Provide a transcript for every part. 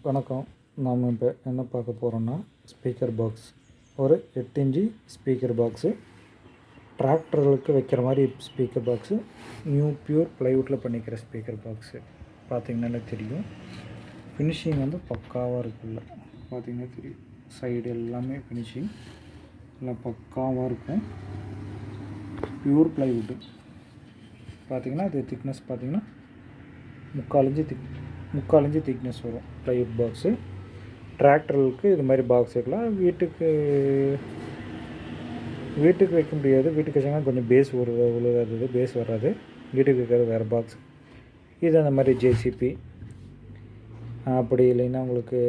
வணக்கம். நாம் இப்போ என்ன பார்க்க போகிறோன்னா ஸ்பீக்கர் பாக்ஸ். ஒரு 8 இன்ச்சு ஸ்பீக்கர் பாக்ஸு, டிராக்டர்களுக்கு வைக்கிற மாதிரி ஸ்பீக்கர் பாக்ஸு, நியூ பியூர் ப்ளைவுட்டில் பண்ணிக்கிற ஸ்பீக்கர் பாக்ஸு. பார்த்திங்கனாலே தெரியும், ஃபினிஷிங் வந்து பக்காவாக இருக்குல்ல. பார்த்திங்கன்னா தெரியும், சைடு எல்லாமே ஃபினிஷிங் எல்லாம் பக்காவாக இருக்கும். பியூர் ப்ளைவுட்டு பார்த்திங்கன்னா அது திக்னஸ் பார்த்திங்கன்னா 3/4 இன்ச்சு திக்னஸ் வரும் ப்ளைவுட் பாக்ஸு. டிராக்டர்களுக்கு இது மாதிரி பாக்ஸ் வைக்கலாம். வீட்டுக்கு வைக்க முடியாது. வீட்டுக்கு வச்சாங்கன்னா கொஞ்சம் பேஸ் விழுகாது, பேஸ் வராது. வீட்டுக்கு வைக்கிறது வேறு பாக்ஸ். இது அந்த மாதிரி ஜேசிபி, அப்படி இல்லைன்னா உங்களுக்கு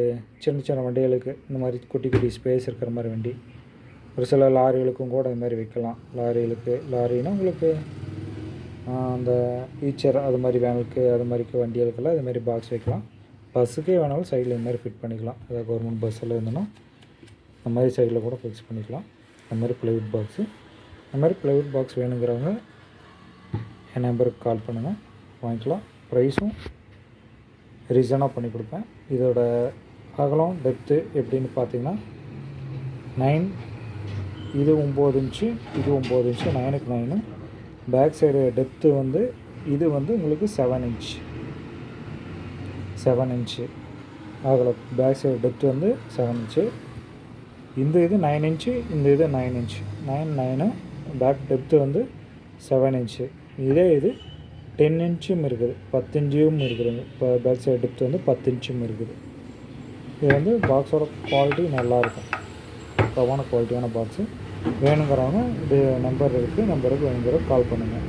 சின்ன சின்ன வண்டிகளுக்கு இந்த மாதிரி குட்டி குட்டி ஸ்பேஸ் இருக்கிற மாதிரி வண்டி, ஒரு சில லாரிகளுக்கும் கூட இது மாதிரி வைக்கலாம். லாரினா உங்களுக்கு அந்த ஈச்சர் அது மாதிரி வேனுக்கு அது மாதிரிக்கு வண்டிகளுக்கெல்லாம் இது மாதிரி பாக்ஸ் வைக்கலாம். பஸ்ஸுக்கே வேணாலும் சைடில் இது மாதிரி ஃபிட் பண்ணிக்கலாம். அதாவது கவர்மெண்ட் பஸ்ஸில் இருந்தோன்னா அந்த மாதிரி சைடில் கூட ஃபிக்ஸ் பண்ணிக்கலாம். அந்த மாதிரி ப்ளைவுட் பாக்ஸு. அந்த மாதிரி ப்ளைவுட் பாக்ஸ் வேணுங்கிறவங்க என் நம்பருக்கு கால் பண்ணுங்கள், வாங்கிக்கலாம். ப்ரைஸும் ரீசனாக பண்ணி கொடுப்பேன். இதோட அகலம் டெப்த்து எப்படின்னு பார்த்தீங்கன்னா 9, இது 9 இன்ச்சு, இது 9 இன்ச்சு, 9க்கு 9. பேக் சைடு டெப்த்து வந்து இது வந்து உங்களுக்கு 7 இன்ச்சு அகலம். பேக் சைடு டெப்த்து வந்து 7 இன்ச்சு. இந்த இது 9 இன்ச்சு, இந்த இது 9 இன்ச்சு. 9 பேக் டெப்த்து வந்து 7 இன்ச்சு. இதே இது 10 இன்ச்சும் இருக்குது, 10 இன்ச்சும் இருக்குதுங்க. இப்போ பேக் சைடு டெப்த்து வந்து 10 இன்ச்சும் இருக்குது. இது வந்து பாக்ஸோட குவாலிட்டி நல்லாயிருக்கும், பக்காவான குவாலிட்டியான பாக்ஸு. வேணுங்கிறவங்க இது நம்பர் இருக்குது, நம்பருக்கு வேணுங்கிற கால் பண்ணுங்கள்.